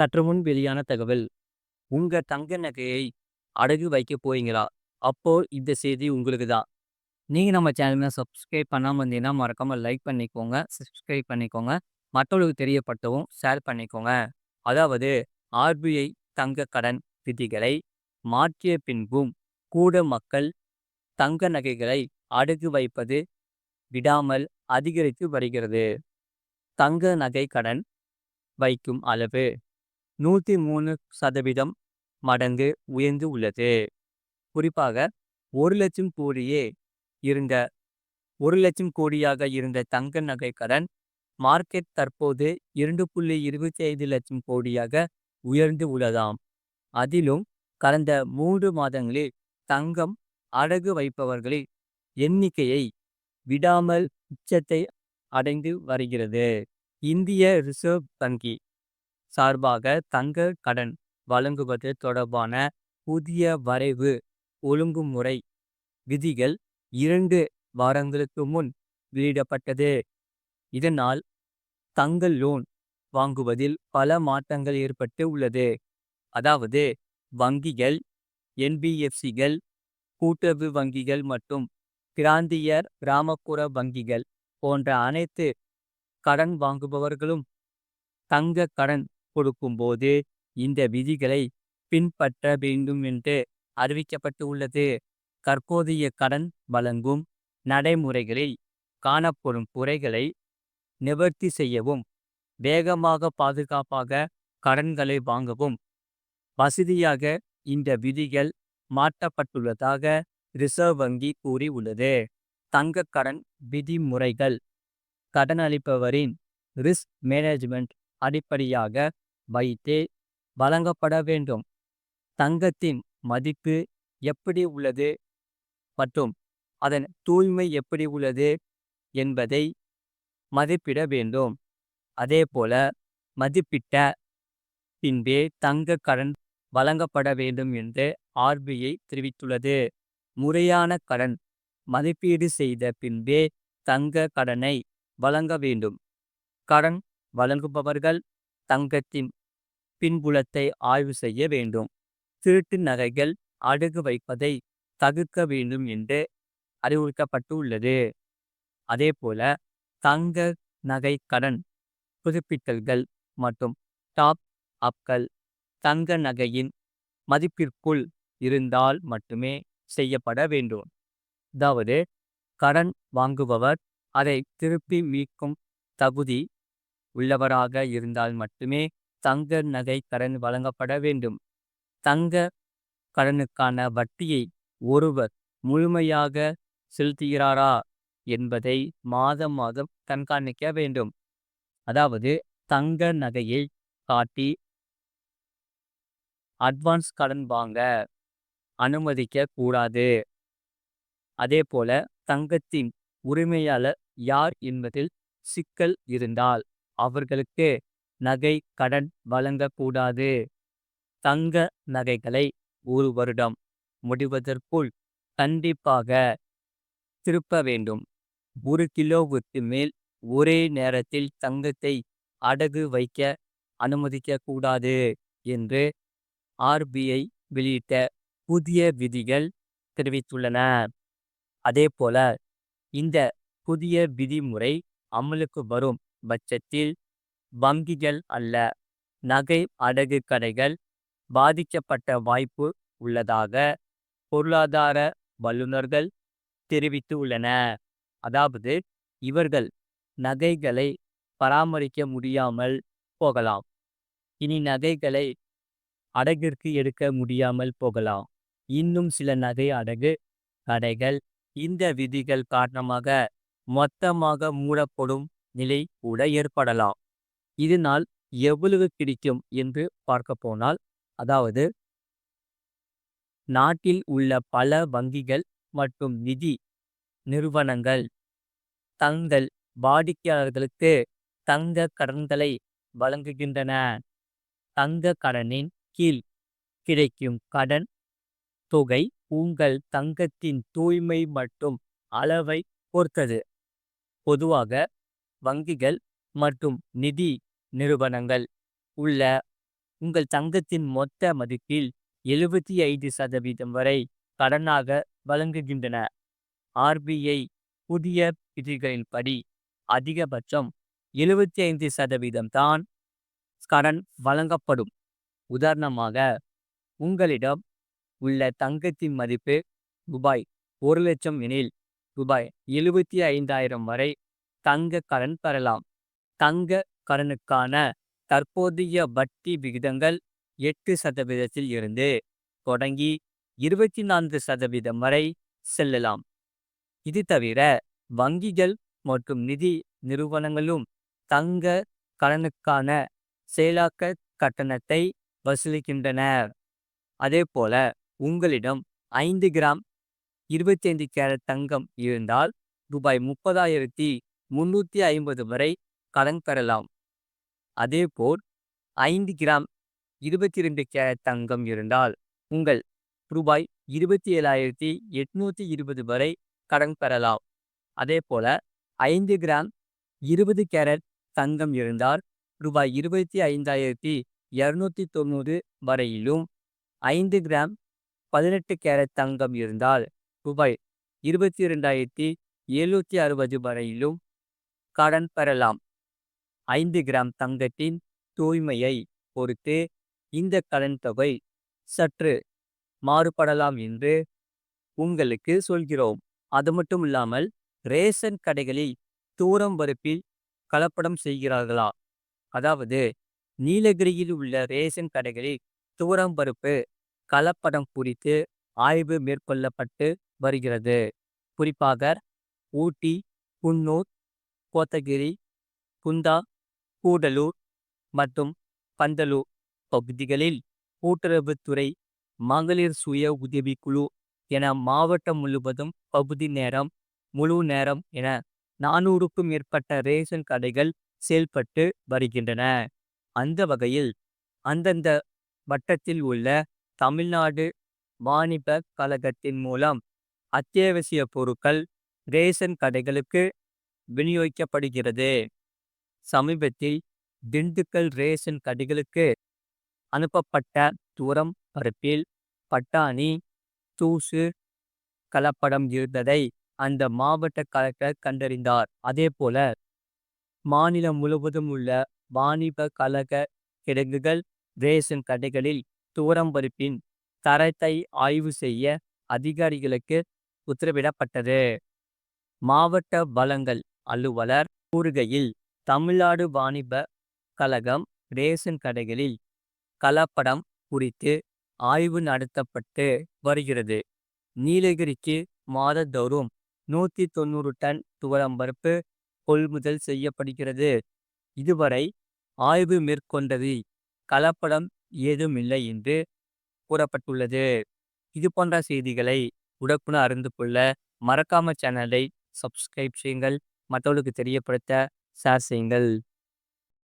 சற்று முன் வெளியான தகவல். உங்க தங்க நகையை அடகு வைக்க போறீங்களா? அப்போ இந்த செய்தி உங்களுக்கு தான். நீங்க நம்ம சேனல சப்ஸ்கிரைப் பண்ணாம இருந்தீங்கன்னா, மறக்காம லைக் பண்ணிக்கோங்க. சப்ஸ்கிரைப் பண்ணிக்கோங்க. மத்தவங்களுக்கு தெரியப்படுத்தவும் ஷேர் பண்ணிக்கோங்க. அதாவது ஆர்பிஐ தங்க கடன் விதிகளை மாற்றிய பின்பும் கூட மக்கள் தங்க நகைகளை அடகு வைப்பது விடாமல் அதிகரித்து வருகிறது. தங்க நகை கடன் வைக்கும் அளவு 103% மடங்கு உயர்ந்து உள்ளது. குறிப்பாக 1,00,000 கோடியே இருந்த 1,00,000 கோடியாக இருந்த தங்க நகை கடன் மார்க்கெட் தற்போது 2,25 லட்சம் கோடியாக உயர்ந்து உள்ளதாம். அதிலும் கடந்த 3 மாதங்களில் தங்கம் அடகு வைப்பவர்களின் எண்ணிக்கையை விடாமல் உச்சத்தை அடைந்து வருகிறது. இந்திய ரிசர்வ் வங்கி சார்பாக தங்க கடன் வழங்குவது தொடர்பான புதிய வரைவு ஒழுங்குமுறை விதிகள் 2 வாரங்களுக்கு முன் வெளியிடப்பட்டது. இதனால் தங்க லோன் வாங்குவதில் பல மாற்றங்கள் ஏற்பட்டு உள்ளது. அதாவது வங்கிகள், என்பிஎஃப்சிகள், கூட்டுறவு வங்கிகள் மற்றும் பிராந்திய கிராமப்புற வங்கிகள் போன்ற அனைத்து கடன் வாங்குபவர்களும் தங்க கடன் கொடுக்கும்போது இந்த விதிகளை பின்பற்ற வேண்டும் என்று அறிவிக்கப்பட்டு உள்ளது. தற்போதைய கடன் வழங்கும் நடைமுறைகளில் காணப்படும் குறைகளை நிவர்த்தி செய்யவும், வேகமாக பாதுகாப்பாக கடன்களை வாங்கவும் வசதியாக இந்த விதிகள் மாற்றப்பட்டுள்ளதாக ரிசர்வ் வங்கி கூறியுள்ளது. தங்க கடன் விதிமுறைகள் கடனளிப்பவரின் ரிஸ்க் மேனேஜ்மெண்ட் அடிப்படையாக வைத்தே வழங்கப்பட வேண்டும். தங்கத்தின் மதிப்பு எப்படி உள்ளது மற்றும் அதன் தூய்மை எப்படி உள்ளது என்பதை மதிப்பிட வேண்டும். அதேபோல மதிப்பிட்ட பின்பே தங்க கடன் வழங்கப்பட வேண்டும் என்று ஆர்பிஐ தெரிவித்துள்ளது. முறையான கடன் மதிப்பீடு செய்த பின்பே தங்க கடனை வழங்க வேண்டும். கடன் வழங்குபவர்கள் தங்கத்தின் பின்புலத்தை ஆய்வு செய்ய வேண்டும். திருட்டு நகைகள் அடகு வைப்பதை தவிர்க்க வேண்டும் என்று அறிவுறுத்தப்பட்டுள்ளது. அதேபோல தங்க நகை கடன் புதுப்பித்தல்கள் மற்றும் டாப் அப்கள் தங்க நகையின் மதிப்பிற்குள் இருந்தால் மட்டுமே செய்யப்பட வேண்டும். அதாவது கடன் வாங்குபவர் அதை திருப்பி மீட்கும் தகுதி உள்ளவராக இருந்தால் மட்டுமே தங்க நகை கடன் வழங்கப்பட வேண்டும். தங்க கடனுக்கான வட்டியை ஒருவர் முழுமையாக செலுத்துகிறாரா என்பதை மாதம் மாதம் கண்காணிக்க வேண்டும். அதாவது தங்க நகையை காட்டி அட்வான்ஸ் கடன் வாங்க அனுமதிக்க கூடாது. அதேபோல தங்கத்தின் உரிமையாளர் யார் என்பதில் சிக்கல் இருந்தால் அவர்களுக்கு நகை கடன் வழங்கக்கூடாது. தங்க நகைகளை 1 வருடம் முடிவதற்குள் கண்டிப்பாக திருப்ப வேண்டும். 1 கிலோவுக்கு மேல் ஒரே நேரத்தில் தங்கத்தை அடகு வைக்க அனுமதிக்க கூடாது என்று ஆர்பிஐ வெளியிட்ட புதிய விதிகள் தெரிவித்துள்ளன. அதேபோல இந்த புதிய விதிமுறை அமலுக்கு வரும் பட்சத்தில் வங்கிகள் அல்ல நகை அடகு கடைகள் பாதிக்கப்பட்ட வாய்ப்பு உள்ளதாக பொருளாதார வல்லுநர்கள் தெரிவித்து உள்ளன. அதாவது இவர்கள் நகைகளை பராமரிக்க முடியாமல் போகலாம். இனி நகைகளை அடகிற்கு எடுக்க முடியாமல் போகலாம். இன்னும் சில நகை அடகு கடைகள் இந்த விதிகள் காரணமாக மொத்தமாக மூடப்படும் நிலை கூட ஏற்படலாம். இதனால் எவ்வளவு கிடைக்கும் என்று பார்க்க போனால், அதாவது நாட்டில் உள்ள பல வங்கிகள் மற்றும் நிதி நிறுவனங்கள் தங்கள் வாடிக்கையாளர்களுக்கு தங்க கடன்களை வழங்குகின்றன. தங்க கடனின் கீழ் கிடைக்கும் கடன் தொகை உங்கள் தங்கத்தின் தூய்மை மற்றும் அளவை பொறுத்தது. பொதுவாக வங்கிகள் மற்றும் நிதி நிறுவனங்கள் உள்ள உங்கள் தங்கத்தின் மொத்த மதிப்பில் 75% வரை கடனாக வழங்குகின்றன. ஆர்பிஐ புதிய விதிகளின்படி அதிகபட்சம் 75% தான் கடன் வழங்கப்படும். உதாரணமாக, உங்களிடம் உள்ள தங்கத்தின் மதிப்பு ரூபாய் 1,00,000 எனில் ரூபாய் 75,000 வரை தங்க கடன் பெறலாம். தங்க கடனுக்கான தற்போதைய வட்டி விகிதங்கள் 8% இருந்து தொடங்கி 24% வரை செல்லலாம். இது தவிர வங்கிகள் மற்றும் நிதி நிறுவனங்களும் தங்க கடனுக்கான செயலாக்க கட்டணத்தை வசூலிக்கின்றன. அதேபோல உங்களிடம் 5 கிராம் 25 கேரட் தங்கம் இருந்தால் ரூபாய் 30,350 வரை கடன் பெறலாம். அதேபோல் 5 கிராம் 22 கேரட் தங்கம் இருந்தால் உங்கள் ரூபாய் 27,820 வரை கடன் பெறலாம். அதேபோல 5 கிராம் 20 கேரட் தங்கம் இருந்தால் ரூபாய் 25,290 வரையிலும், 5 கிராம் 18 கேரட் தங்கம் இருந்தால் ரூபாய் 22,760 வரையிலும் கடன் பெறலாம். 5 கிராம் தங்கத்தின் தூய்மையை பொறுத்து இந்த கடன் தொகை சற்று மாறுபடலாம் என்று உங்களுக்கு சொல்கிறோம். அது மட்டும் இல்லாமல், ரேஷன் கடைகளில் தூரம் பருப்பில் கலப்படம் செய்கிறார்களா? அதாவது, நீலகிரியில் உள்ள ரேஷன் கடைகளில் தூரம் பருப்பு கலப்படம் குறித்து ஆய்வு மேற்கொள்ளப்பட்டு வருகிறது. குறிப்பாக ஊட்டி, குன்னூர், கோத்தகிரி, குந்தா, கூடலூர் மற்றும் பந்தலூர் பகுதிகளில் கூட்டுறவுத்துறை, மகளிர் சுய உதவிக்குழு என மாவட்டம் முழுவதும் பகுதி நேரம், முழு நேரம் என 400க்கும் மேற்பட்ட ரேஷன் கடைகள் செயல்பட்டு வருகின்றன. அந்த வகையில் அந்தந்த வட்டத்தில் உள்ள தமிழ்நாடு வாணிப கழகத்தின் மூலம் அத்தியாவசிய பொருட்கள் ரேஷன் கடைகளுக்கு விநியோகிக்கப்படுகிறது. சமீபத்தில் திண்டுக்கல் ரேஷன் கடைகளுக்கு அனுப்பப்பட்ட தூரம் பருப்பில் பட்டாணி, தூசு கலப்படம் இருந்ததை அந்த மாவட்ட கலெக்டர் கண்டறிந்தார். அதேபோல மாநிலம் முழுவதும் உள்ள வாணிப கழக கிடங்குகள், ரேஷன் கடைகளில் தூரம் பருப்பின் தரத்தை ஆய்வு செய்ய அதிகாரிகளுக்கு உத்தரவிடப்பட்டது. மாவட்ட வழங்கல் அலுவலர் கூறுகையில், தமிழ்நாடு வாணிப கழகம் ரேஷன் கடைகளில் கலப்படம் குறித்து ஆய்வு நடத்தப்பட்டு வருகிறது. நீலகிரிக்கு மாதந்தோறும் 190 டன் துவரம் பருப்பு கொள்முதல் செய்யப்படுகிறது. இதுவரை ஆய்வு மேற்கொண்டதில் கலப்படம் ஏதுமில்லை என்று கூறப்பட்டுள்ளது. இது போன்ற செய்திகளை உடனுக்குடன் அறிந்து கொள்ள மறக்காம சேனலை சப்ஸ்கிரைப் செய்யுங்கள். மற்றவர்களுக்கு தெரியப்படுத்த ஷேர் செய்யுங்கள்.